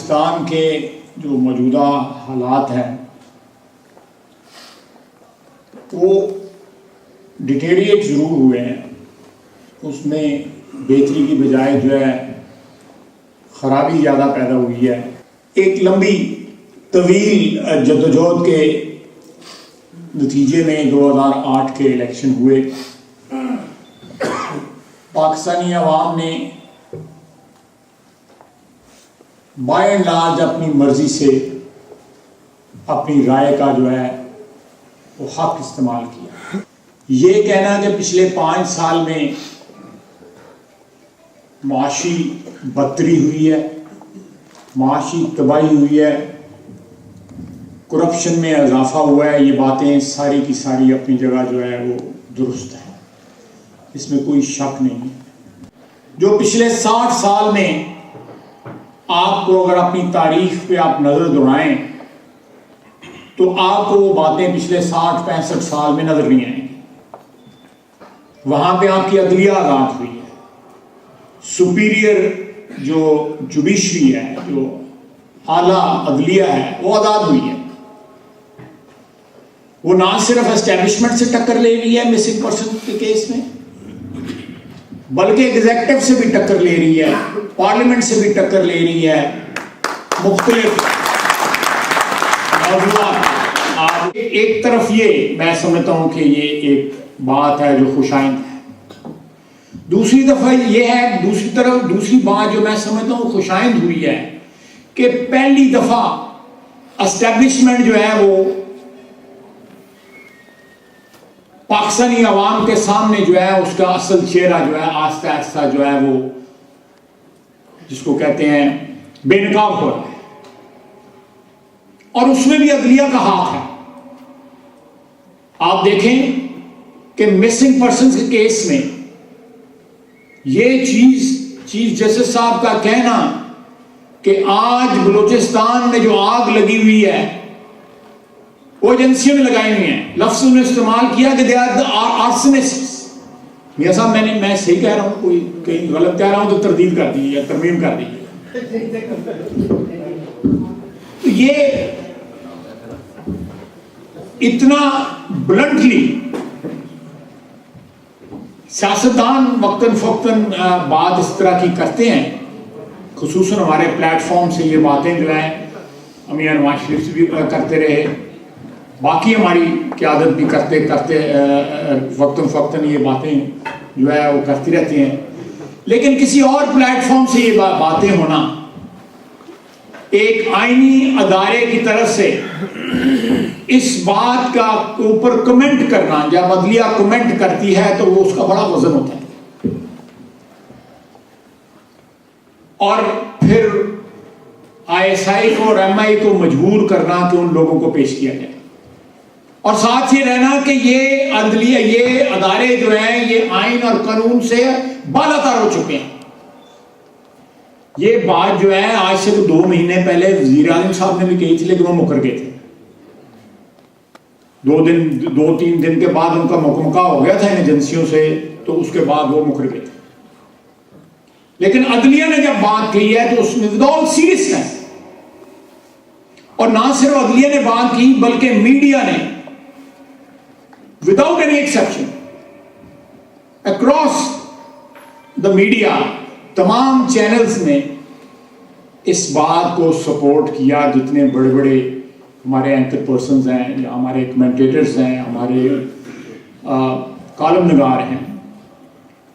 पाकिस्तान के जो मौजूदा हालात हैं वो डिटेरिएट ज़रूर हुए हैं, उसमें बेहतरी की बजाय जो है ख़राबी ज़्यादा पैदा हुई है। एक लंबी तवील जद्दोजहद के नतीजे में 2008 के इलेक्शन हुए। पाकिस्तानी अवाम ने बाय एंड लार्ज अपनी मर्जी से अपनी राय का जो है वो हक इस्तेमाल किया। ये कहना कि पिछले 5 साल में माशी बदतरी हुई है, माशी तबाही हुई है, करप्शन में इजाफा हुआ है, ये बातें सारी की सारी अपनी जगह जो है वो दुरुस्त है, इसमें कोई शक नहीं है। जो पिछले 60 साल में आपको अगर अपनी तारीख पे आप नज़र दौड़ाएं तो आपको वो बातें पिछले 60-65 साल में नजर नहीं आएंगी। वहां पे आपकी अदलिया आज़ाद हुई है, सुपीरियर जो जुडिशरी है, जो आला अदलिया है, वो आज़ाद हुई है। वो ना सिर्फ एस्टेब्लिशमेंट से टक्कर ले रही है मिसिंग पर्सन के केस में, बल्कि एग्जेक्टिव से भी टक्कर ले रही है, पार्लियामेंट से भी टक्कर ले रही है। मुख्तलिफ एक तरफ ये मैं समझता हूं कि ये एक बात है जो खुशाइंद है, दूसरी दफा ये है, दूसरी बात जो मैं समझता हूं खुशाइंद हुई है कि पहली दफा एस्टेब्लिशमेंट जो है वो पाकिस्तानी अवाम के सामने जो है उसका असल चेहरा जो है आस्ता आस्ता जो है वो जिसको कहते हैं बेनकाब हो रहा है, और उसमें भी अदलिया का हाथ है। आप देखें कि मिसिंग पर्सन्स के केस में ये चीफ जस्टिस साहब का कहना कि आज बलूचिस्तान में जो आग लगी हुई है वो एजेंसियों ने लगाई हुई है, लफ्ज़ ने इस्तेमाल किया कि दे आर आर्सनिस्ट्स। मियां साहब मैं सही कह रहा हूं, कोई कहीं गलत कह रहा हूं तो तरदीद कर दीजिए, तरमीम कर दीजिए। तो ये इतना ब्लंटली सियासतदान वक्तन फक्तन बात इस तरह की करते हैं, खुसूसन हमारे प्लेटफॉर्म से ये बातें जो है मियां नवाज शरीफ भी करते रहे, बाकी हमारी क़यादत भी करते वक्तन फक्तन ये बातें जो है वो करती रहती हैं। लेकिन किसी और प्लेटफॉर्म से ये बातें होना, एक आईनी अदारे की तरफ से इस बात का ऊपर कमेंट करना, जब अदलिया कमेंट करती है तो वो उसका बड़ा वजन होता है, और फिर ISI को और MI को मजबूर करना कि उन लोगों को पेश किया जाए, और साथ ही रहना कि ये अदलिया, ये अदारे जो हैं ये आइन और कानून से बालातर हो चुके हैं। ये बात जो है आज से 2 महीने पहले वजीर आज़म साहब ने भी कही थी, लेकिन वो मुकर गए थे। 2-3 दिन के बाद उनका मुकमका हो गया था इन एजेंसियों से, तो उसके बाद वो मुकर गए थे। लेकिन अदलिया ने जब बात कही है तो उसमें विद ऑल सीरियसनेस, और ना सिर्फ अदलिया ने बात की बल्कि मीडिया ने without any exception across the media, तमाम चैनल्स ने इस बात को सपोर्ट किया। जितने बड़े बड़े हमारे एंकर पर्सन्स हैं या हमारे कमेंटेटर्स हैं, हमारे कॉलम निगार हैं,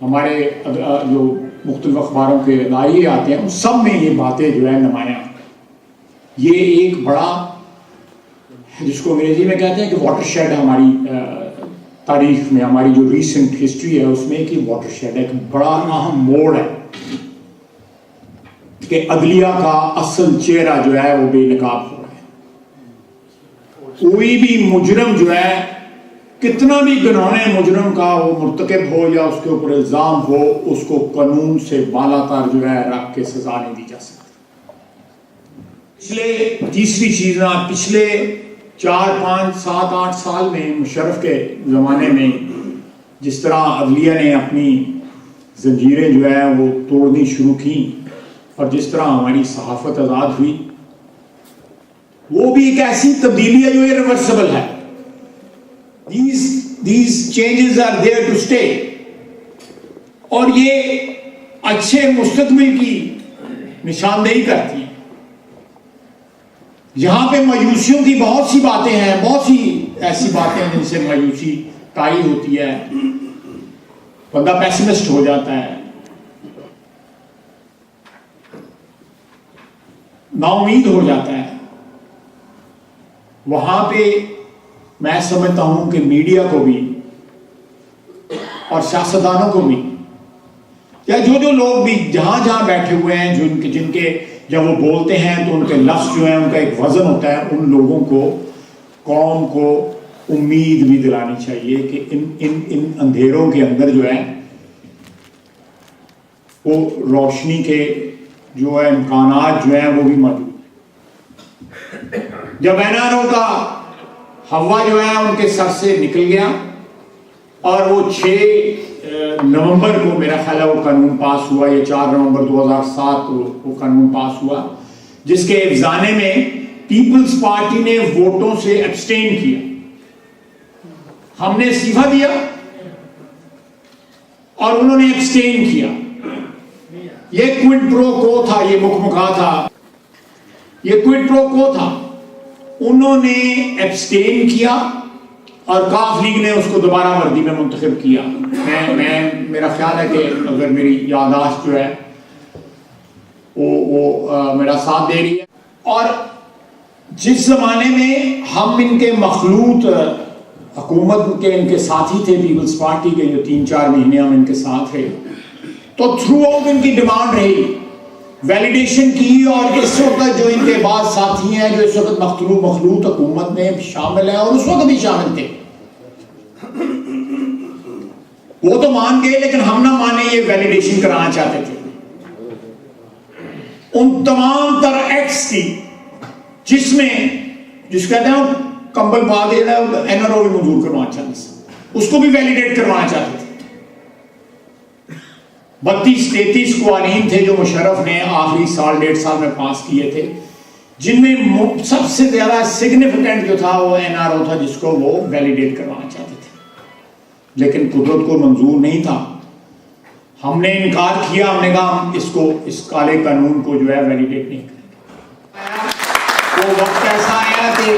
हमारे जो मुख्तलिफ अखबारों के दायरे आते हैं, उन सब में ये बातें जो है नुमायां। ये एक बड़ा जिसको अंग्रेजी में कहते हैं कि वाटरशेड हमारी तारीख में, हमारी जो रीसेंट हिस्ट्री है उसमें कि वाटरशेड एक बड़ा अहम मोड़ है कि अदलिया का असल चेहरा जो है वो बेनकाब हो रहा है। कोई भी मुजरम जो है, कितना भी घिनौने मुजरम का वो मुर्तकब हो या उसके ऊपर इल्जाम हो, उसको कानून से बालातर जो है रख के सजा नहीं दी जा सकती। पिछले तीसरी चीज ना, पिछले 4, 5, 7, 8 साल में मुशर्रफ के ज़माने में जिस तरह अदलिया ने अपनी जंजीरें जो है वो तोड़नी शुरू की, और जिस तरह हमारी सहाफत आज़ाद हुई, वो भी एक ऐसी तब्दीली है जो इरिवर्सिबल है। These changes are there to stay, और ये अच्छे मुस्तकबिल की निशानदेही करती है। यहां पे मायूसियों की बहुत सी बातें हैं, बहुत सी ऐसी बातें हैं जिनसे मायूसी तारी होती है, बंदा पेसिमिस्ट हो जाता है, नाउमीद हो जाता है। वहां पे मैं समझता हूं कि मीडिया को भी और सियासतदानों को भी, या जो लोग भी जहां जहां बैठे हुए हैं, जिनके जब वो बोलते हैं तो उनके लफ्ज जो है उनका एक वजन होता है, उन लोगों को, कौम को उम्मीद भी दिलानी चाहिए कि इन अंधेरों के अंदर जो है वो रोशनी के जो है इम्कानात जो है वो भी मौजूद। जब एनआरओ का हवा जो है उनके सर से निकल गया और वो 6 नवंबर को मेरा ख्याल है वो कानून पास हुआ, या 4 नवंबर 2007 वो कानून पास हुआ, जिसके इफ्जाने में पीपल्स पार्टी ने वोटों से एब्सटेन किया। हमने इस्तीफा दिया और उन्होंने एब्सटेन किया। ये क्विड प्रो को था, ये मुखमुखा था, ये क्विड प्रो को था। उन्होंने एब्सटेन किया और काफ लीग ने उसको दोबारा वर्दी में मुंतखब किया। मेरा ख्याल है कि अगर मेरी यादाश्त जो है वो मेरा साथ दे रही है। और जिस जमाने में हम इनके मखलूत हुकूमत के इनके साथी थे, पीपल्स पार्टी के, जो 3-4 महीने हम इनके साथ रहे, तो थ्रू आउट इनकी डिमांड रही वैलिडेशन की। और इस वक्त जो इनके बाद साथी हैं जो इस वक्त मखलूत हुकूमत में शामिल है और उस वक्त भी शामिल थे, वो तो मान गए, लेकिन हम ना माने, ये वैलिडेशन कराना चाहते थे उन तमाम तरह एक्ट्स की, जिस कहते हैं कंबल पा दे रहा है, एनआरओ भी मंजूर करवाना चाहते थे, उसको भी वैलिडेट करवाना चाहते थे। 32-33 कवानीन थे जो मुशर्रफ ने आखिरी 1.5 साल में पास किए थे, जिनमें सबसे ज्यादा सिग्निफिकेंट जो था वो एनआरओ था, जिसको वो वैलिडेट करवाना चाहते थे, लेकिन कुदरत को मंजूर नहीं था। हमने इनकार किया, हमने कहा हम इस काले कानून को जो है वैलिडेट नहीं करेंगे। वो वक्त ऐसा आया कि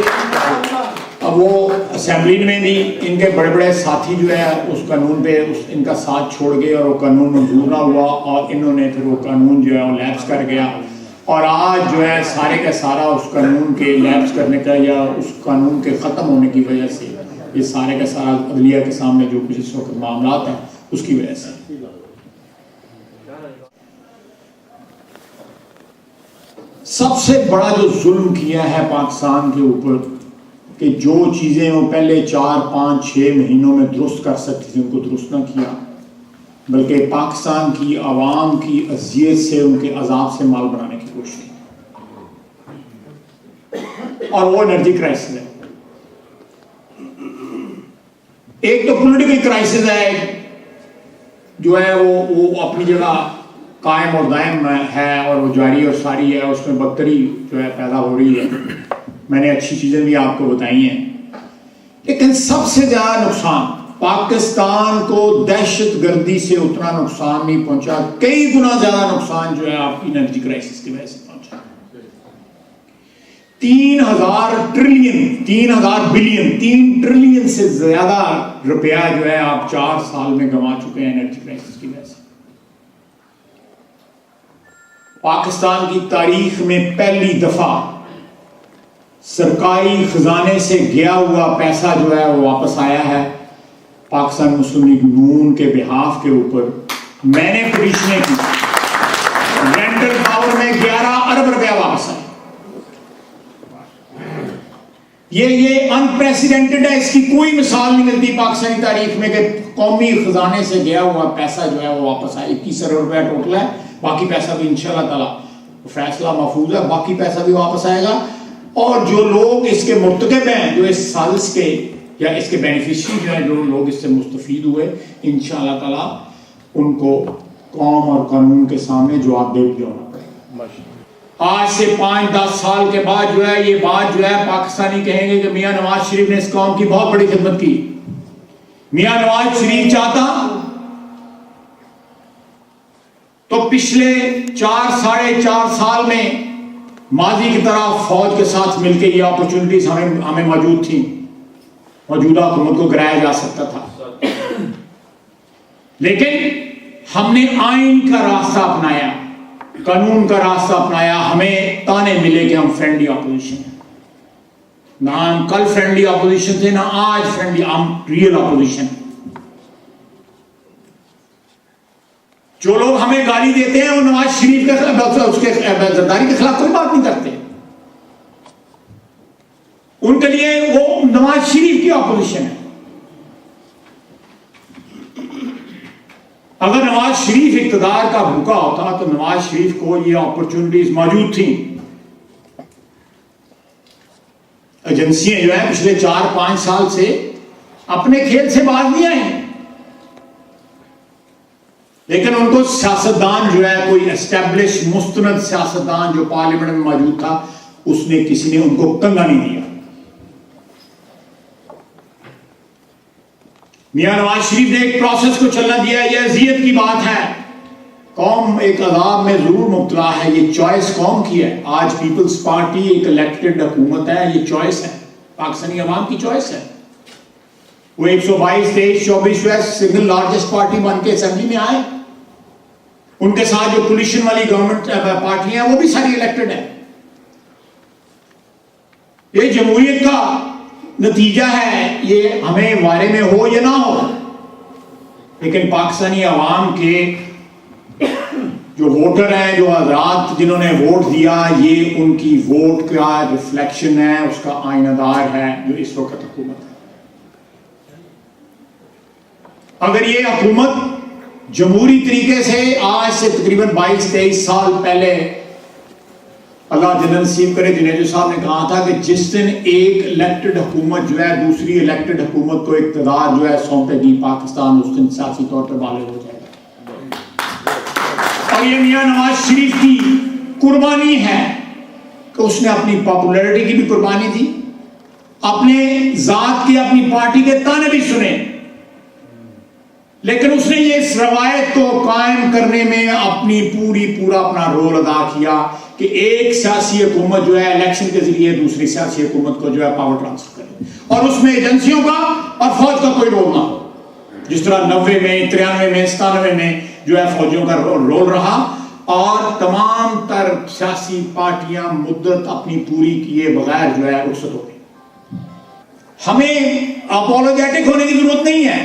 अब वो असेंबली में भी इनके बड़े बड़े साथी जो है उस कानून पे इनका साथ छोड़ गए और वो कानून मंजूर ना हुआ, और इन्होंने फिर वो कानून जो है वो लैप्स कर गया। और आज जो है सारे का सारा उस कानून के लैप्स करने का या उस कानून के ख़त्म होने की वजह से, ये सारे का सारा अदलिया के सामने जो कुछ इस वक्त मामला हैं उसकी वजह से। सबसे बड़ा जो जुल्म किया है पाकिस्तान के ऊपर, कि जो चीज़ें वो पहले 4, 5, 6 महीनों में दुरुस्त कर सकती थी उनको दुरुस्त ना किया, बल्कि पाकिस्तान की आवाम की अजियत से, उनके अजाब से माल बनाने की कोशिश की, और वो एनर्जी क्राइसिस है। एक तो पॉलिटिकल क्राइसिस है जो है वो अपनी जगह कायम और दायम है और वो जारी और सारी है, उसमें बदतरी जो है पैदा हो रही है। मैंने अच्छी चीज़ें भी आपको बताई हैं, लेकिन सबसे ज़्यादा नुकसान पाकिस्तान को दहशतगर्दी से उतना नुकसान नहीं पहुंचा, कई गुना ज़्यादा नुकसान जो है आपकी एनर्जी क्राइसिस की वजह से पहुंचा। 3,000 बिलियन 3 ट्रिलियन से ज़्यादा रुपया जो है आप 4 साल में गंवा चुके हैं एनर्जी क्राइसिस की वजह से। पाकिस्तान की तारीख में पहली दफा सरकारी खजाने से गया हुआ पैसा जो है वो वापस आया है। पाकिस्तान मुस्लिम लीग नून के बिहाफ के ऊपर मैंने पिटीशनें की, रेंटल पावर में 11 अरब रुपया वापस आया। ये अनप्रेसिडेंटेड है, इसकी कोई मिसाल नहीं मिलती पाकिस्तानी तारीख में कि कौमी खजाने से गया हुआ पैसा जो है वो वापस आया। 21 अरब रुपया टोटल है, बाकी पैसा भी इंशाल्लाह ताला फैसला महफूज है, बाकी पैसा भी वापस आएगा। और जो लोग इसके मुर्तकब हैं, जो इस साजिश के या इसके बेनिफिशियरी जो है, जो लोग इससे मुस्तफीद हुए, इंशाल्लाह ताला उनको कौम और कानून के सामने जवाबदेह होना पड़ेगा। आज से 5-10 साल के बाद जो है ये बात जो है पाकिस्तानी कहेंगे कि मियां नवाज शरीफ ने इस कौम की बहुत बड़ी खिदमत की। मियां नवाज शरीफ चाहता तो पिछले 4-4.5 साल में माजी की तरह फौज के साथ मिलकर ये अपॉर्चुनिटीज हमें मौजूद थी, मौजूदा हुकूमत को गिराया जा सकता था, लेकिन हमने आइन का रास्ता अपनाया, कानून का रास्ता अपनाया। हमें ताने मिले कि हम फ्रेंडली ऑपोजिशन हैं, ना हम कल फ्रेंडली ऑपोजिशन थे ना आज फ्रेंडली, हम रियल ऑपोजिशन। जो लोग हमें गाली देते हैं वो नवाज शरीफ के खिलाफ, उसके जरदारी के खिलाफ कोई बात नहीं करते। उनके लिए वो नवाज शरीफ की ऑपोजिशन है। अगर नवाज शरीफ इक़्तिदार का भूखा होता तो नवाज शरीफ को ये अपॉर्चुनिटीज मौजूद थी। एजेंसियां जो है पिछले 4-5 साल से अपने खेल से बाहर नहीं आई, लेकिन उनको सियासतदान जो है, कोई एस्टेब्लिश मुस्तनद सियासतदान जो पार्लियामेंट में मौजूद था, उसने किसी ने उनको कंगा नहीं दिया। मियां नवाज शरीफ ने एक प्रोसेस को चलना दिया। यह अज़ियत की बात है, कौम एक अज़ाब में जरूर मुब्तला है। ये चॉइस कौम की है। आज पीपल्स पार्टी एक इलेक्टेड हुकूमत है, ये चॉइस है, पाकिस्तानी अवाम की चॉइस है। वो 122, 23, 24 सिंगल लार्जेस्ट पार्टी बन के असेंबली में आए। उनके साथ जो कोलिशन वाली गवर्नमेंट पार्टियां हैं वो भी सारी इलेक्टेड है। ये जमहूरियत का नतीजा है, ये हमें वारे में हो या ना हो, लेकिन पाकिस्तानी अवाम के जो वोटर हैं, जो हज़रात जिन्होंने वोट दिया, ये उनकी वोट का रिफ्लेक्शन है, उसका आईनादार है जो इस वक्त हुकूमत है। अगर ये हुकूमत जमहूरी तरीके से आज से तकरीबन 22-23 साल पहले, अल्लाह जन्नत नसीब करे, जुनैद साहब ने कहा था कि जिस दिन एक इलेक्टेड हुकूमत जो है दूसरी इलेक्टेड हुकूमत को इक़्तिदार जो है सौंपेगी पाकिस्तान, उस दिन सियासी तौर पर बालिग हो जाएगा। और ये मियां नवाज शरीफ की कुर्बानी है कि उसने अपनी पॉपुलैरिटी की भी कुर्बानी दी, अपने जात की, अपनी पार्टी के ताने भी सुने, लेकिन उसने ये इस रवायत को कायम करने में पूरा अपना रोल अदा किया कि एक सियासी हुकूमत जो है इलेक्शन के जरिए दूसरी सियासी हुकूमत को जो है पावर ट्रांसफर करे, और उसमें एजेंसियों का और फौज का कोई रोल ना हो। जिस तरह 90 में, 93 में, 97 में जो है फौजियों का रोल रहा, और तमाम तर सियासी पार्टियां मुद्दत अपनी पूरी किए बगैर जो है रुखसत हो गई। हमें अपोलोजेटिक होने की जरूरत नहीं है,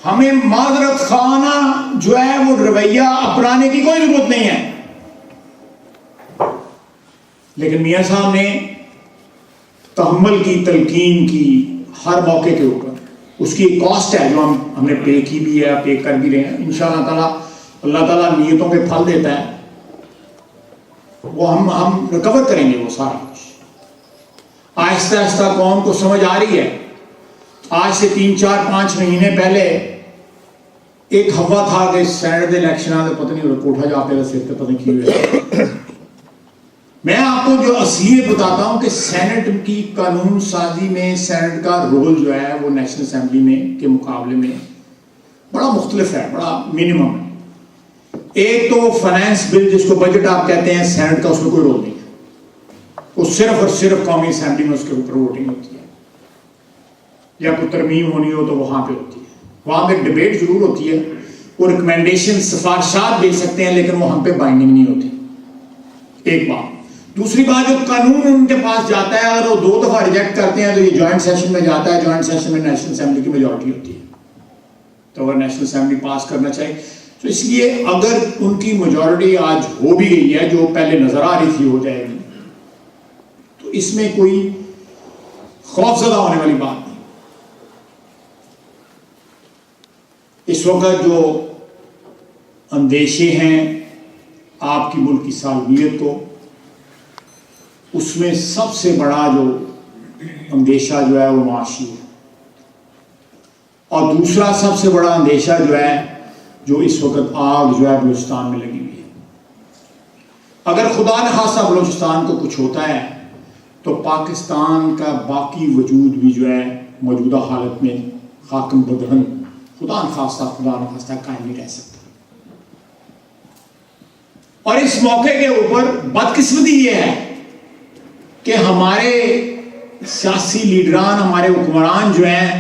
हमें माजरत खाना जो है वो रवैया अपनाने की कोई जरूरत नहीं है। लेकिन मियां साहब ने तहम्मुल की, तलकीन की हर मौके के ऊपर, उसकी एक कॉस्ट है जो हमने पे की भी है, पे कर भी रहे हैं। इंशाअल्लाह ताला अल्लाह ताला नियतों के फल देता है, वो हम रिकवर करेंगे वो सारा कुछ। आहिस्ता आहिस्ता कौम को समझ आ रही है। आज से 3-4-5 महीने पहले एक हवा था कि सैनट के इलेक्शन आते पता नहीं कोठा जाते सिर पे पता नहीं क्यों। मैं आपको जो असलियत बताता हूं कि सैनट की कानून साजी में सैनट का रोल जो है वो नेशनल असेंबली में के मुकाबले में बड़ा मुख्तलिफ है, बड़ा मिनिमम है। एक तो फाइनेंस बिल जिसको बजट आप कहते हैं, सैनट का उसमें कोई रोल नहीं है। वो सिर्फ और सिर्फ कौमी असेंबली में उसके ऊपर वोटिंग होती है, या कोई तरमीम होनी हो तो वहां पे होती है। वहां पे डिबेट जरूर होती है, वो रिकमेंडेशन सिफारिशात दे सकते हैं, लेकिन वो हम पे बाइंडिंग नहीं होती। एक बात। दूसरी बात, जो कानून उनके पास जाता है अगर वो 2 दफा रिजेक्ट करते हैं तो ये ज्वाइंट सेशन में जाता है, ज्वाइंट सेशन में नेशनल असेंबली की मेजॉरिटी होती है, तो अगर नेशनल असेंबली पास करना चाहिए तो इसलिए अगर उनकी मेजॉरिटी आज हो भी गई है, जो पहले नजर आ रही थी हो जाएगी, तो इसमें कोई खौफजदा होने वाली बात नहीं। इस वक्त जो अंदेशे हैं आपकी मुल्क की सालगिरह को, उसमें सबसे बड़ा जो अंदेशा जो है वो माशी है, और दूसरा सबसे बड़ा अंदेशा जो है, जो इस वक्त आग जो है बलूचिस्तान में लगी हुई है। अगर खुदा न खासा बलूचिस्तान को कुछ होता है तो पाकिस्तान का बाकी वजूद भी जो है मौजूदा हालत में खाकम बदहन खुदा न खासा कायम नहीं रह सकता। और इस मौके के ऊपर बदकिस्मती ये है कि हमारे सियासी लीडरान, हमारे हुक्मरान जो हैं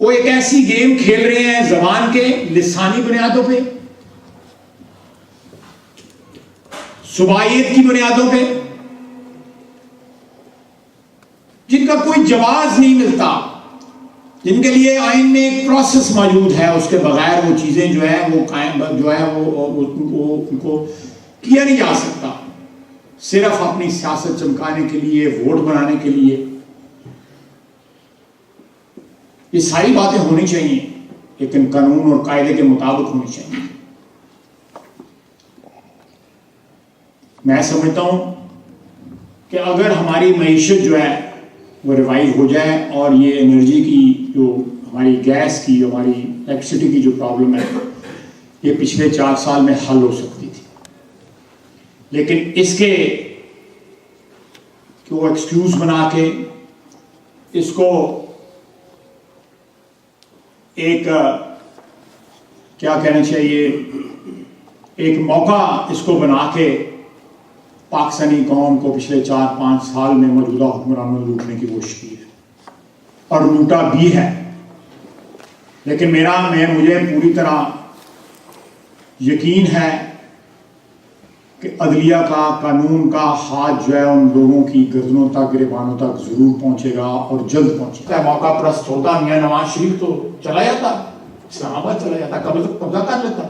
वो एक ऐसी गेम खेल रहे हैं जबान के लिसानी बुनियादों पे, सुबाइयत की बुनियादों पे, जिनका कोई जवाब नहीं मिलता, जिनके लिए आइन में एक प्रोसेस मौजूद है, उसके बगैर वो चीजें जो है वो कायम जो है वो उनको किया नहीं जा सकता। सिर्फ अपनी सियासत चमकाने के लिए, वोट बनाने के लिए, ये सारी बातें होनी चाहिए, लेकिन कानून और कायदे के मुताबिक होनी चाहिए। मैं समझता हूं कि अगर हमारी मईशत जो है वो रिवाइव हो जाए और ये एनर्जी की जो हमारी गैस की, हमारी इलेक्ट्रिसिटी की जो प्रॉब्लम है, ये पिछले 4 साल में हल हो सकती थी। लेकिन इसके वो एक्सक्यूज बना के इसको एक क्या कहना चाहिए, एक मौका इसको बना के पाकिस्तानी कौम को पिछले 4-5 साल में मौजूदा हुक्मरानों ने लूटने की कोशिश की है और लूटा भी है। लेकिन मुझे पूरी तरह यकीन है कि अदलिया का, कानून का हाथ जो है उन लोगों की गर्दनों तक, गिरबानों तक जरूर पहुंचेगा और जल्द पहुंचेगा। मौका प्रस्त होता मियां नवाज शरीफ तो चला जाता, इस्लामाबाद चला जाता, कब्जा कर लेता।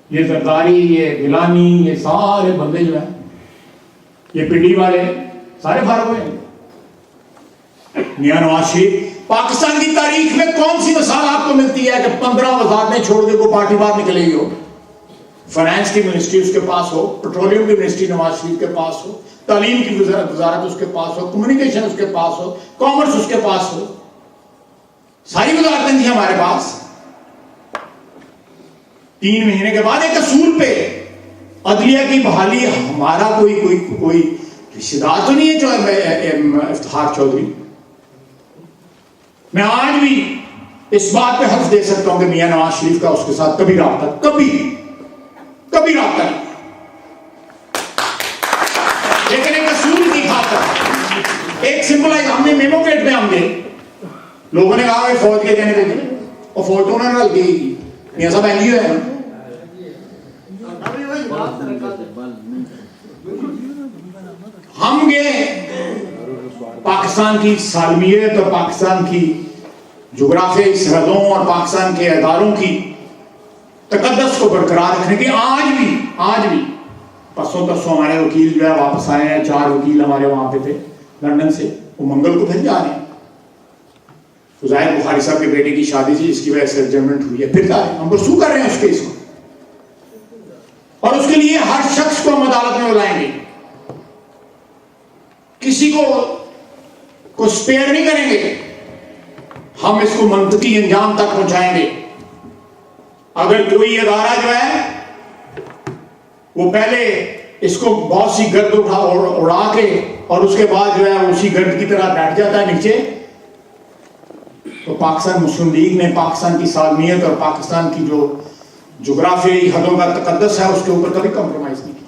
ये जरदारी, ये गिलानी, ये सारे बंदे जो है, ये पिंडी वाले सारे फारग हुए। मियां नवाज शरीफ, पाकिस्तान की तारीख में कौन सी मिसाल आपको मिलती है कि 15 वजारतें छोड़ के कोई पार्टी बाहर निकलेगी हो? फाइनेंस की मिनिस्ट्री उसके पास हो, पेट्रोलियम की मिनिस्ट्री नवाज शरीफ के पास हो, तालीम की वजारत उसके पास हो, कम्युनिकेशन उसके पास हो, कॉमर्स उसके पास हो, सारी वजारतें थी हमारे पास। 3 महीने के बाद एक असूल पे अदलिया की बहाली, हमारा कोई रिश्तेदार तो नहीं है जो इफ्तिखार चौधरी। मैं आज भी इस बात पे हल्फ दे सकता हूं कि मियां नवाज शरीफ का उसके साथ कभी राब्ता नहीं। लेकिन एक असूल की खातर, एक सिंपलाइज, हमने मेमोकेट में हमने लोगों ने कहा फौज के कहने देते, और फौज तो उन्होंने दी, मियां साहब एनजीओ है ना, हम गए पाकिस्तान की सालमियत और पाकिस्तान की जोग्राफियाई सरहदों और पाकिस्तान के अदारों की तकद्दस को बरकरार रखने की आज भी परसों तरसों हमारे वकील जो है वापस आए हैं। 4 वकील हमारे वहां पे थे लंदन से, वो मंगल को फिर जा रहे हैं। फुज़ाइल बुखारी साहब के बेटे की शादी थी, जिसकी वजह से एडजमेंट हुई है, फिर जा रहे हैं, हम परसू कर रहे हैं उस केस को। और उसके लिए हर शख्स को हम अदालत में बुलाएंगे, किसी को स्पेयर नहीं करेंगे, हम इसको मंतकी अंजाम तक पहुंचाएंगे। अगर कोई अदारा जो है वो पहले इसको बहुत सी गर्द उड़ा के और उसके बाद जो है उसी गर्द की तरह बैठ जाता है नीचे, तो पाकिस्तान मुस्लिम लीग ने पाकिस्तान की सालमियत और पाकिस्तान की जो जोग्राफियाई हदों का तकद्दस है उसके ऊपर कभी कंप्रोमाइज नहीं किया।